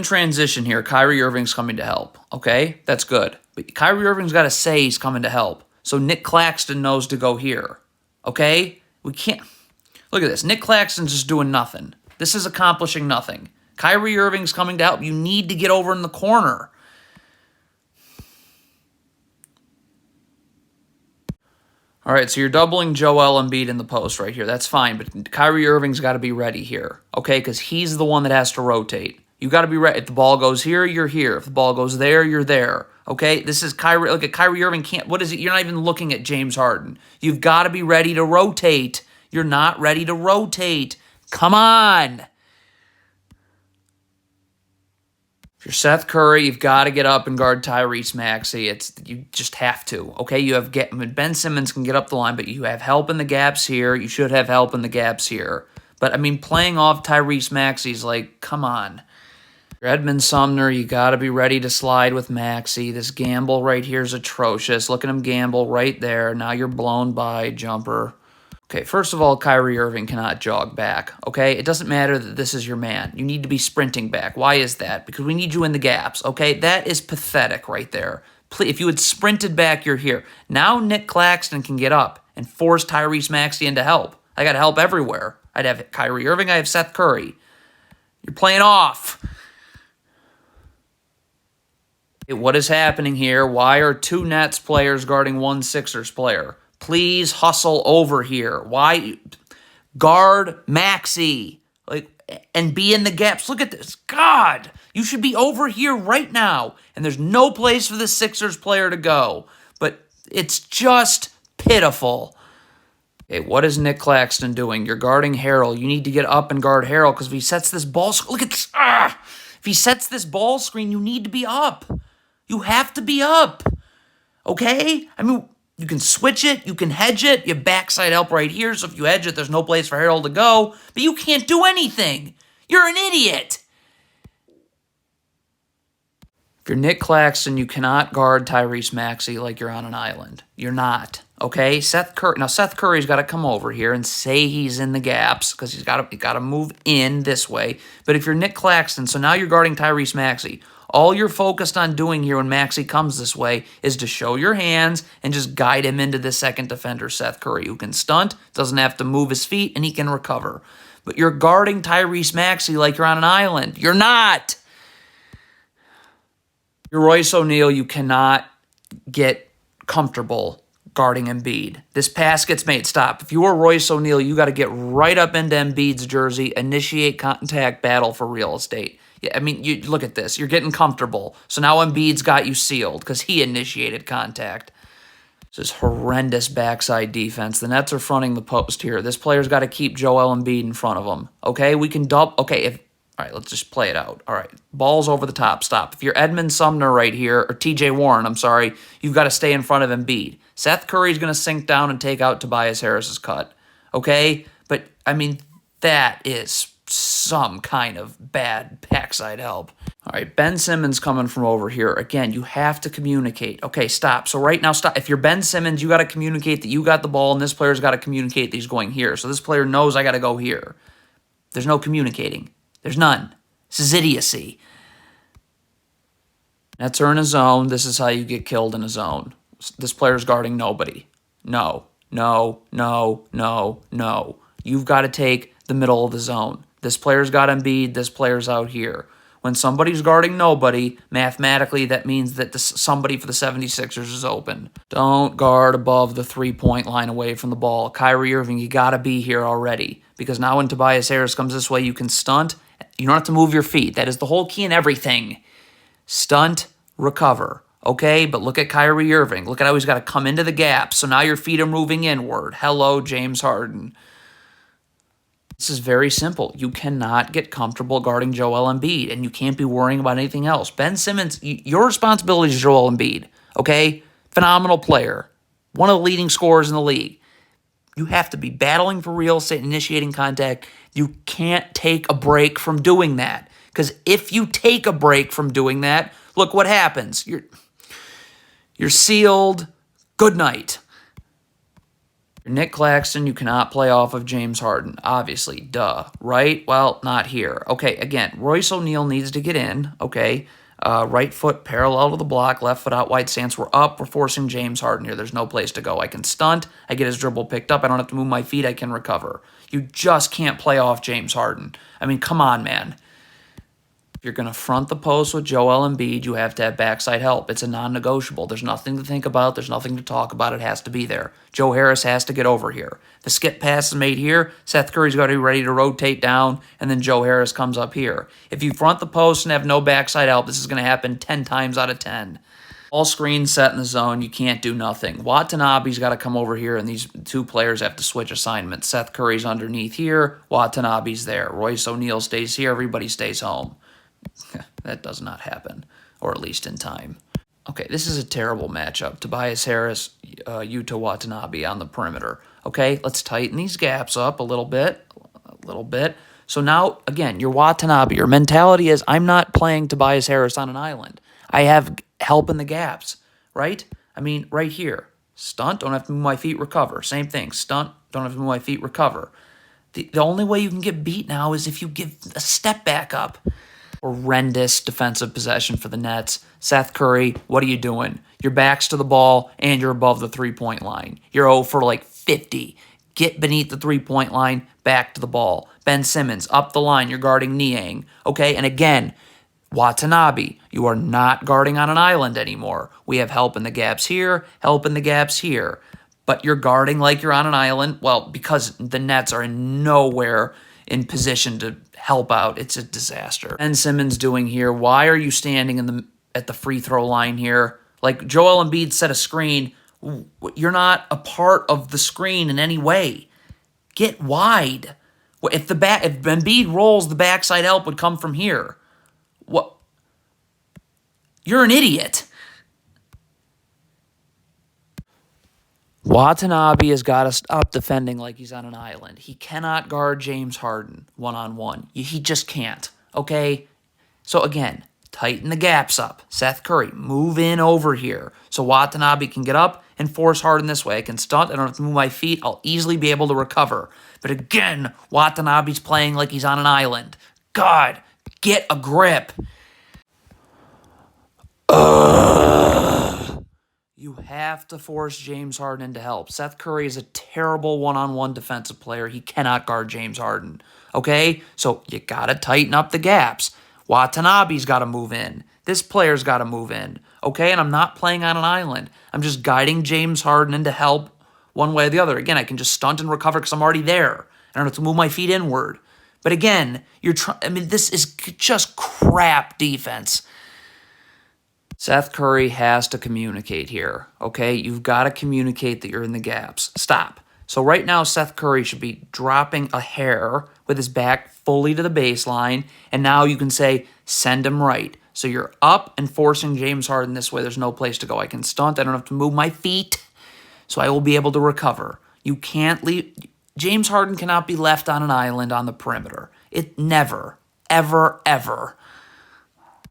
in transition here, Kyrie Irving's coming to help, okay? That's good. But Kyrie Irving's got to say he's coming to help. So Nick Claxton knows to go here, okay? We can't... Look at this. Nick Claxton's just doing nothing. This is accomplishing nothing. Kyrie Irving's coming to help. You need to get over in the corner. All right, so you're doubling Joel Embiid in the post right here. That's fine, but Kyrie Irving's got to be ready here, okay? Because he's the one that has to rotate. You got to be ready. If the ball goes here, you're here. If the ball goes there, you're there, okay? This is Kyrie. Look at Kyrie Irving. What is it? You're not even looking at James Harden. You've got to be ready to rotate. You're not ready to rotate. Come on. If you're Seth Curry, you've got to get up and guard Tyrese Maxey. You just have to, okay? Ben Simmons can get up the line, but you have help in the gaps here. You should have help in the gaps here. But, I mean, playing off Tyrese Maxey's like, come on. Edmund Sumner, you got to be ready to slide with Maxey. This gamble right here is atrocious. Look at him gamble right there. Now you're blown by jumper. Okay, first of all, Kyrie Irving cannot jog back, okay? It doesn't matter that this is your man. You need to be sprinting back. Why is that? Because we need you in the gaps, okay? That is pathetic right there. If you had sprinted back, you're here. Now Nick Claxton can get up and force Tyrese Maxey into help. I got help everywhere. I'd have Kyrie Irving. I have Seth Curry. You're playing off. What is happening here? Why are two Nets players guarding one Sixers player? Please hustle over here. Why? Guard Maxey. And be in the gaps. Look at this. God, you should be over here right now. And there's no place for the Sixers player to go. But it's just pitiful. Okay, what is Nick Claxton doing? You're guarding Harrell. You need to get up and guard Harrell because if he sets this ball... Look at this. If he sets this ball screen, you need to be up. You have to be up. Okay? I mean... You can switch it. You can hedge it. You have backside help right here, so if you hedge it, there's no place for Harrell to go. But you can't do anything. You're an idiot. If you're Nick Claxton, you cannot guard Tyrese Maxey like you're on an island. You're not, okay? Seth Curry's got to come over here and say he's in the gaps because he's got to move in this way. But if you're Nick Claxton, so now you're guarding Tyrese Maxey. All you're focused on doing here when Maxey comes this way is to show your hands and just guide him into the second defender, Seth Curry, who can stunt, doesn't have to move his feet, and he can recover. But you're guarding Tyrese Maxey like you're on an island. You're not. You're Royce O'Neal. You cannot get comfortable guarding Embiid. This pass gets made. Stop. If you are Royce O'Neal, you got to get right up into Embiid's jersey, initiate contact battle for real estate. Yeah, I mean, you look at this. You're getting comfortable. So now Embiid's got you sealed because he initiated contact. This is horrendous backside defense. The Nets are fronting the post here. This player's got to keep Joel Embiid in front of him. Okay, we can double. Okay, all right, let's just play it out. All right, ball's over the top. Stop. If you're Edmund Sumner right here, or TJ Warren, I'm sorry, you've got to stay in front of Embiid. Seth Curry's going to sink down and take out Tobias Harris's cut. Okay, but I mean, that is some kind of bad backside help. All right, Ben Simmons coming from over here. Again, you have to communicate. Okay, stop. So right now, stop. If you're Ben Simmons, you got to communicate that you got the ball, and this player's got to communicate that he's going here. So this player knows I got to go here. There's no communicating. There's none. This is idiocy. Nets are in a zone. This is how you get killed in a zone. This player's guarding nobody. No, no, no, no, no. You've got to take the middle of the zone. This player's got Embiid. This player's out here. When somebody's guarding nobody, mathematically, that means that somebody for the 76ers is open. Don't guard above the three-point line away from the ball. Kyrie Irving, you got to be here already. Because now when Tobias Harris comes this way, you can stunt. You don't have to move your feet. That is the whole key in everything. Stunt, recover. Okay, but look at Kyrie Irving. Look at how he's got to come into the gap. So now your feet are moving inward. Hello, James Harden. This is very simple. You cannot get comfortable guarding Joel Embiid, and you can't be worrying about anything else. Ben Simmons, your responsibility is Joel Embiid, okay? Phenomenal player. One of the leading scorers in the league. You have to be battling for real estate, initiating contact. You can't take a break from doing that. Because if you take a break from doing that, look what happens. You're sealed. Good night. Nick Claxton, you cannot play off of James Harden. Obviously, duh, right? Well, not here. Okay, again, Royce O'Neal needs to get in, okay? Right foot parallel to the block, left foot out wide stance. We're up. We're forcing James Harden here. There's no place to go. I can stunt. I get his dribble picked up. I don't have to move my feet. I can recover. You just can't play off James Harden. I mean, come on, man. If you're going to front the post with Joel Embiid, you have to have backside help. It's a non-negotiable. There's nothing to think about. There's nothing to talk about. It has to be there. Joe Harris has to get over here. The skip pass is made here. Seth Curry's got to be ready to rotate down, and then Joe Harris comes up here. If you front the post and have no backside help, this is going to happen 10 times out of 10. All screens set in the zone. You can't do nothing. Watanabe's got to come over here, and these two players have to switch assignments. Seth Curry's underneath here. Watanabe's there. Royce O'Neal stays here. Everybody stays home. That does not happen, or at least in time. Okay, this is a terrible matchup. Tobias Harris, Yuta Watanabe on the perimeter. Okay, let's tighten these gaps up a little bit. So now, again, your Watanabe, your mentality is, I'm not playing Tobias Harris on an island. I have help in the gaps, right? I mean, right here. Stunt, don't have to move my feet, recover. Same thing. Stunt, don't have to move my feet, recover. The only way you can get beat now is if you give a step back up. Horrendous defensive possession for the Nets. Seth Curry, what are you doing? Your back's to the ball, and you're above the three-point line. You're 0 for like 50. Get beneath the three-point line, back to the ball. Ben Simmons, up the line, you're guarding Niang. Okay, and again, Watanabe, you are not guarding on an island anymore. We have help in the gaps here, help in the gaps here. But you're guarding like you're on an island, well, because the Nets are in nowhere in position to help out. It's a disaster. Ben Simmons doing here. Why are you standing at the free throw line here? Like Joel Embiid set a screen. You're not a part of the screen in any way. Get wide. If Embiid rolls, the backside help would come from here. What? You're an idiot. Watanabe has got to stop defending like he's on an island. He cannot guard James Harden one-on-one. He just can't, okay? So again, tighten the gaps up. Seth Curry, move in over here so Watanabe can get up and force Harden this way. I can stunt. I don't have to move my feet. I'll easily be able to recover. But again, Watanabe's playing like he's on an island. God, get a grip. You have to force James Harden into help. Seth Curry is a terrible one-on-one defensive player. He cannot guard James Harden. Okay? So you got to tighten up the gaps. Watanabe's got to move in. This player's got to move in. Okay? And I'm not playing on an island. I'm just guiding James Harden into help one way or the other. Again, I can just stunt and recover because I'm already there. I don't have to move my feet inward. But again, this is just crap defense. Seth Curry has to communicate here, okay? You've got to communicate that you're in the gaps. Stop. So right now, Seth Curry should be dropping a hair with his back fully to the baseline, and now you can say, send him right. So you're up and forcing James Harden this way. There's no place to go. I can stunt. I don't have to move my feet, so I will be able to recover. You can't leave. James Harden cannot be left on an island on the perimeter. It never, ever, ever.